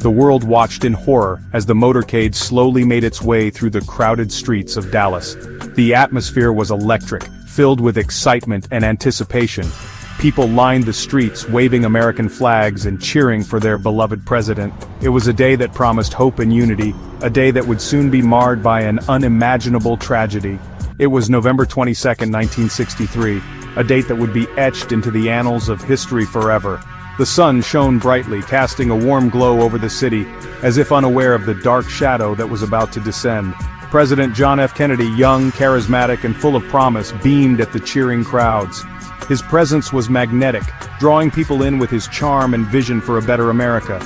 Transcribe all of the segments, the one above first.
The world watched in horror as the motorcade slowly made its way through the crowded streets of Dallas. The atmosphere was electric, filled with excitement and anticipation. People lined the streets waving American flags and cheering for their beloved president. It was a day that promised hope and unity, a day that would soon be marred by an unimaginable tragedy. It was November 22, 1963, a date that would be etched into the annals of history forever. The sun shone brightly, casting a warm glow over the city, as if unaware of the dark shadow that was about to descend. President John F. Kennedy, young, charismatic, and full of promise, beamed at the cheering crowds. His presence was magnetic, drawing people in with his charm and vision for a better America.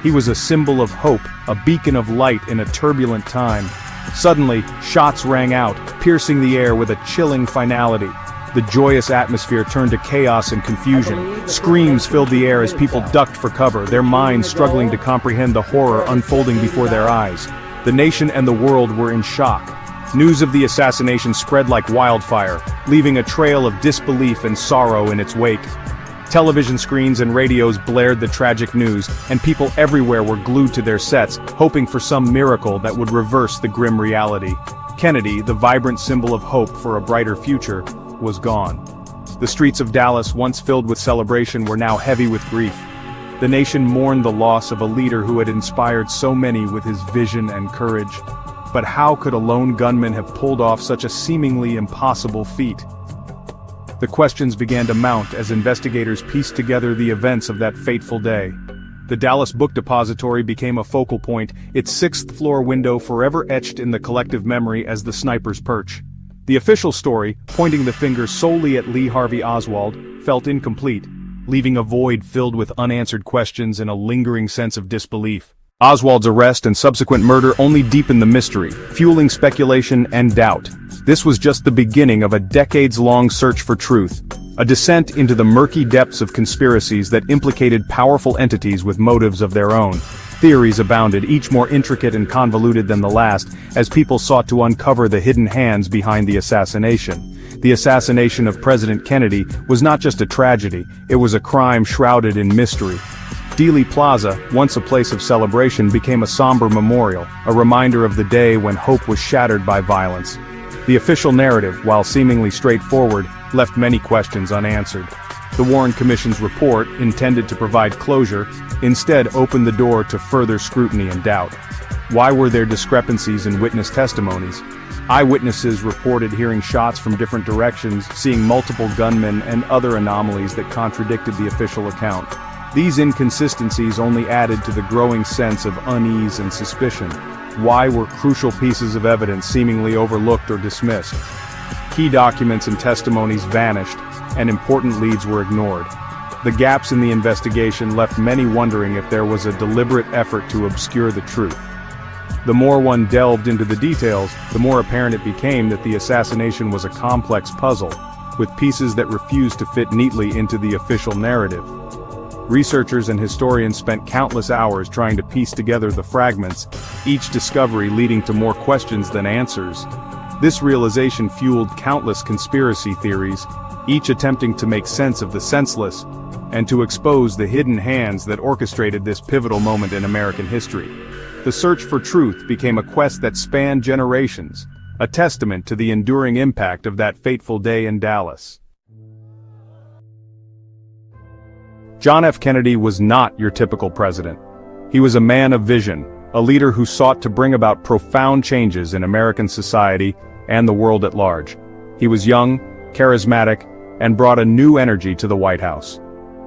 He was a symbol of hope, a beacon of light in a turbulent time. Suddenly, shots rang out, piercing the air with a chilling finality. The joyous atmosphere turned to chaos and confusion. Screams filled the air as people ducked for cover, their minds struggling to comprehend the horror unfolding before their eyes. The nation and the world were in shock. News of the assassination spread like wildfire, leaving a trail of disbelief and sorrow in its wake. Television screens and radios blared the tragic news, and people everywhere were glued to their sets, hoping for some miracle that would reverse the grim reality. Kennedy, the vibrant symbol of hope for a brighter future, was gone. The streets of Dallas, once filled with celebration, were now heavy with grief. The nation mourned the loss of a leader who had inspired so many with his vision and courage. But how could a lone gunman have pulled off such a seemingly impossible feat? The questions began to mount as investigators pieced together the events of that fateful day. The Dallas Book Depository became a focal point, its sixth-floor window forever etched in the collective memory as the sniper's perch. The official story, pointing the finger solely at Lee Harvey Oswald, felt incomplete, leaving a void filled with unanswered questions and a lingering sense of disbelief. Oswald's arrest and subsequent murder only deepened the mystery, fueling speculation and doubt. This was just the beginning of a decades-long search for truth, a descent into the murky depths of conspiracies that implicated powerful entities with motives of their own. Theories abounded, each more intricate and convoluted than the last, as people sought to uncover the hidden hands behind the assassination. The assassination of President Kennedy was not just a tragedy, it was a crime shrouded in mystery. Dealey Plaza, once a place of celebration, became a somber memorial, a reminder of the day when hope was shattered by violence. The official narrative, while seemingly straightforward, left many questions unanswered. The Warren Commission's report, intended to provide closure, instead opened the door to further scrutiny and doubt. Why were there discrepancies in witness testimonies? Eyewitnesses reported hearing shots from different directions, seeing multiple gunmen, and other anomalies that contradicted the official account. These inconsistencies only added to the growing sense of unease and suspicion. Why were crucial pieces of evidence seemingly overlooked or dismissed? Key documents and testimonies vanished, and important leads were ignored. The gaps in the investigation left many wondering if there was a deliberate effort to obscure the truth. The more one delved into the details, the more apparent it became that the assassination was a complex puzzle, with pieces that refused to fit neatly into the official narrative. Researchers and historians spent countless hours trying to piece together the fragments, each discovery leading to more questions than answers. This realization fueled countless conspiracy theories, each attempting to make sense of the senseless, and to expose the hidden hands that orchestrated this pivotal moment in American history. The search for truth became a quest that spanned generations, a testament to the enduring impact of that fateful day in Dallas. John F. Kennedy was not your typical president. He was a man of vision, a leader who sought to bring about profound changes in American society and the world at large. He was young, charismatic, and brought a new energy to the White House.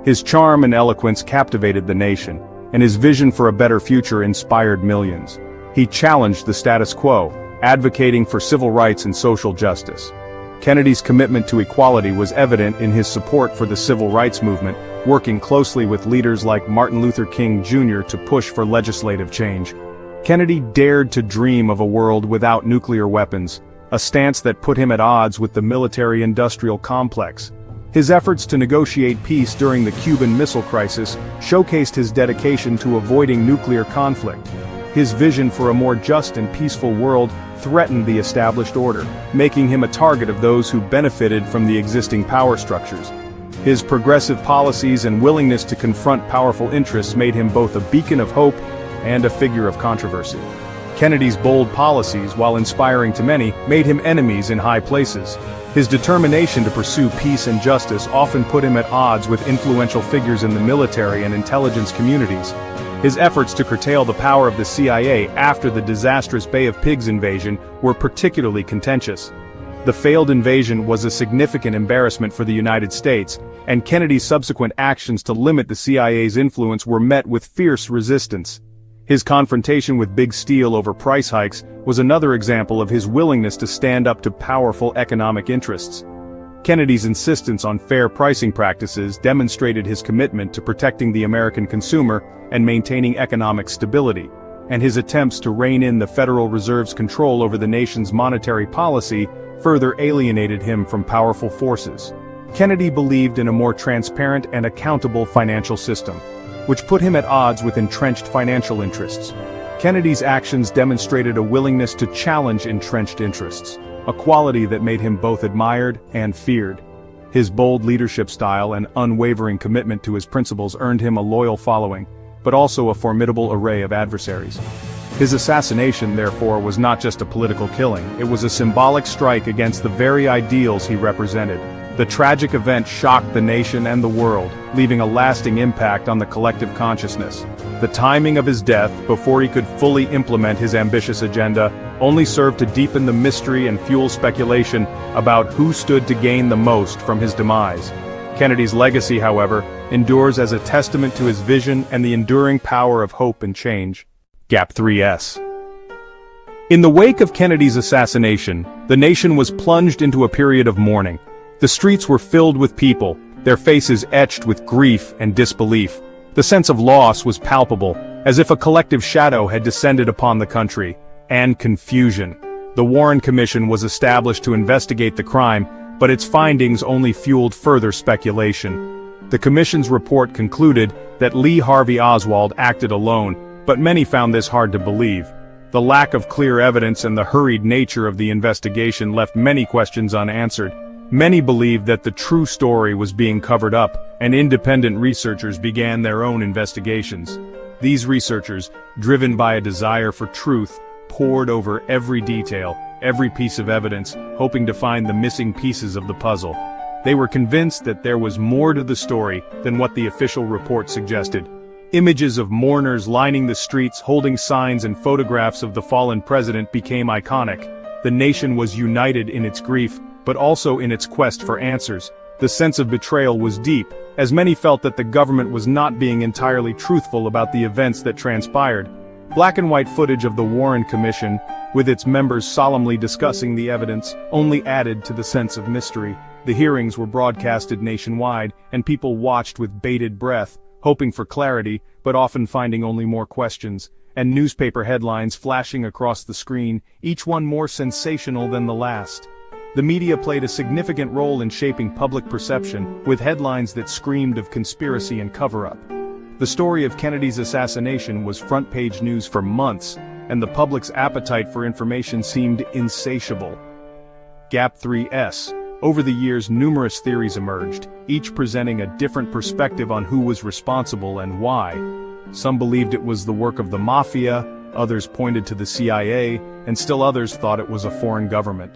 His charm and eloquence captivated the nation, and his vision for a better future inspired millions. He challenged the status quo, advocating for civil rights and social justice. Kennedy's commitment to equality was evident in his support for the civil rights movement, working closely with leaders like Martin Luther King Jr. to push for legislative change. Kennedy dared to dream of a world without nuclear weapons, a stance that put him at odds with the military-industrial complex. His efforts to negotiate peace during the Cuban Missile Crisis showcased his dedication to avoiding nuclear conflict. His vision for a more just and peaceful world threatened the established order, making him a target of those who benefited from the existing power structures. His progressive policies and willingness to confront powerful interests made him both a beacon of hope and a figure of controversy. Kennedy's bold policies, while inspiring to many, made him enemies in high places. His determination to pursue peace and justice often put him at odds with influential figures in the military and intelligence communities. His efforts to curtail the power of the CIA after the disastrous Bay of Pigs invasion were particularly contentious. The failed invasion was a significant embarrassment for the United States, and Kennedy's subsequent actions to limit the CIA's influence were met with fierce resistance. His confrontation with Big Steel over price hikes was another example of his willingness to stand up to powerful economic interests. Kennedy's insistence on fair pricing practices demonstrated his commitment to protecting the American consumer and maintaining economic stability, and his attempts to rein in the Federal Reserve's control over the nation's monetary policy further alienated him from powerful forces. Kennedy believed in a more transparent and accountable financial system, which put him at odds with entrenched financial interests. Kennedy's actions demonstrated a willingness to challenge entrenched interests, a quality that made him both admired and feared. His bold leadership style and unwavering commitment to his principles earned him a loyal following, but also a formidable array of adversaries. His assassination, therefore, was not just a political killing, it was a symbolic strike against the very ideals he represented. The tragic event shocked the nation and the world, leaving a lasting impact on the collective consciousness. The timing of his death, before he could fully implement his ambitious agenda, only served to deepen the mystery and fuel speculation about who stood to gain the most from his demise. Kennedy's legacy, however, endures as a testament to his vision and the enduring power of hope and change. Gap 3S. In the wake of Kennedy's assassination, the nation was plunged into a period of mourning. The streets were filled with people, their faces etched with grief and disbelief. The sense of loss was palpable, as if a collective shadow had descended upon the country, and confusion. The Warren Commission was established to investigate the crime, but its findings only fueled further speculation. The commission's report concluded that Lee Harvey Oswald acted alone, but many found this hard to believe. The lack of clear evidence and the hurried nature of the investigation left many questions unanswered. Many believed that the true story was being covered up, and independent researchers began their own investigations. These researchers, driven by a desire for truth, pored over every detail, every piece of evidence, hoping to find the missing pieces of the puzzle. They were convinced that there was more to the story than what the official report suggested. Images of mourners lining the streets holding signs and photographs of the fallen president became iconic. The nation was united in its grief, but also in its quest for answers. The sense of betrayal was deep, as many felt that the government was not being entirely truthful about the events that transpired. Black and white footage of the Warren Commission, with its members solemnly discussing the evidence, only added to the sense of mystery. The hearings were broadcasted nationwide, and people watched with bated breath, hoping for clarity, but often finding only more questions, and newspaper headlines flashing across the screen, each one more sensational than the last. The media played a significant role in shaping public perception, with headlines that screamed of conspiracy and cover-up. The story of Kennedy's assassination was front-page news for months, and the public's appetite for information seemed insatiable. Gap 3S. Over the years, numerous theories emerged, each presenting a different perspective on who was responsible and why. Some believed it was the work of the mafia, others pointed to the CIA, and still others thought it was a foreign government.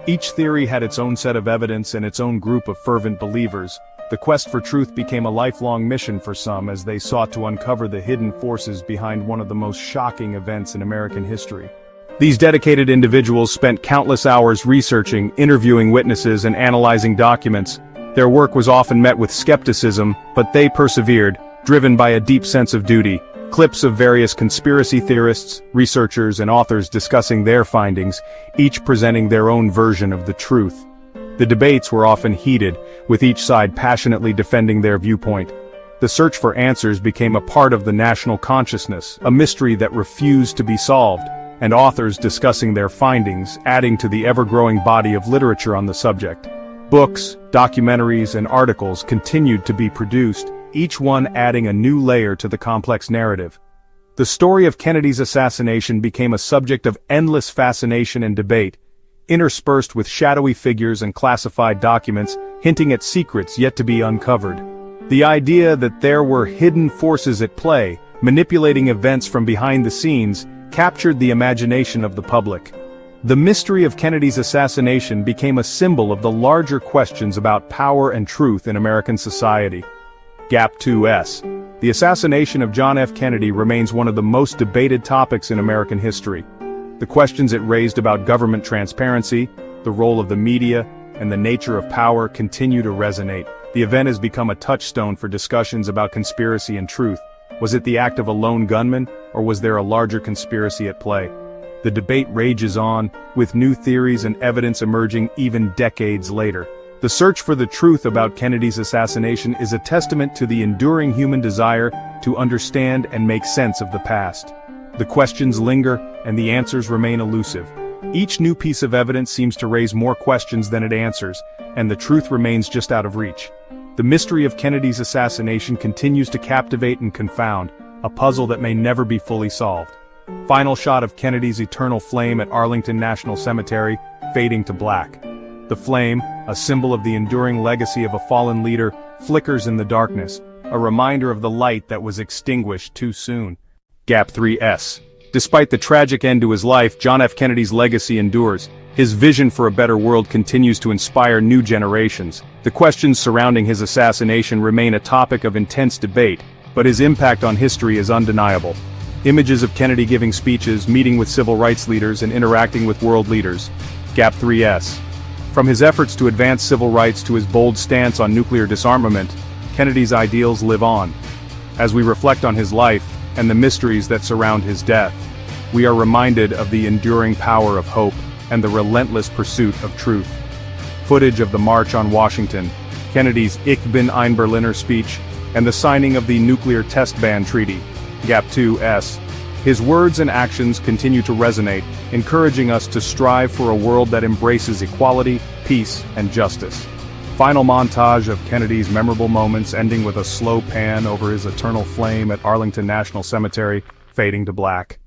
Each theory had its own set of evidence and its own group of fervent believers. The quest for truth became a lifelong mission for some as they sought to uncover the hidden forces behind one of the most shocking events in American history. These dedicated individuals spent countless hours researching, interviewing witnesses, and analyzing documents. Their work was often met with skepticism, but they persevered, driven by a deep sense of duty. Clips of various conspiracy theorists, researchers, and authors discussing their findings, each presenting their own version of the truth. The debates were often heated, with each side passionately defending their viewpoint. The search for answers became a part of the national consciousness, a mystery that refused to be solved, and authors discussing their findings, adding to the ever-growing body of literature on the subject. Books, documentaries, and articles continued to be produced, each one adding a new layer to the complex narrative. The story of Kennedy's assassination became a subject of endless fascination and debate, interspersed with shadowy figures and classified documents hinting at secrets yet to be uncovered. The idea that there were hidden forces at play, manipulating events from behind the scenes, captured the imagination of the public. The mystery of Kennedy's assassination became a symbol of the larger questions about power and truth in American society. Gap 2S. The assassination of John F. Kennedy remains one of the most debated topics in American history. The questions it raised about government transparency, the role of the media, and the nature of power continue to resonate. The event has become a touchstone for discussions about conspiracy and truth. Was it the act of a lone gunman, or was there a larger conspiracy at play? The debate rages on, with new theories and evidence emerging even decades later. The search for the truth about Kennedy's assassination is a testament to the enduring human desire to understand and make sense of the past. The questions linger, and the answers remain elusive. Each new piece of evidence seems to raise more questions than it answers, and the truth remains just out of reach. The mystery of Kennedy's assassination continues to captivate and confound, a puzzle that may never be fully solved. Final shot of Kennedy's eternal flame at Arlington National Cemetery, fading to black. The flame, a symbol of the enduring legacy of a fallen leader, flickers in the darkness, a reminder of the light that was extinguished too soon. Gap 3S. Despite the tragic end to his life, John F. Kennedy's legacy endures. His vision for a better world continues to inspire new generations. The questions surrounding his assassination remain a topic of intense debate, but his impact on history is undeniable. Images of Kennedy giving speeches, meeting with civil rights leaders, and interacting with world leaders. Gap 3S. From his efforts to advance civil rights to his bold stance on nuclear disarmament, Kennedy's ideals live on. As we reflect on his life, and the mysteries that surround his death, we are reminded of the enduring power of hope, and the relentless pursuit of truth. Footage of the March on Washington, Kennedy's Ich bin ein Berliner speech, and the signing of the Nuclear Test Ban Treaty. Gap 2S. His words and actions continue to resonate, encouraging us to strive for a world that embraces equality, peace, and justice. Final montage of Kennedy's memorable moments, ending with a slow pan over his eternal flame at Arlington National Cemetery, fading to black.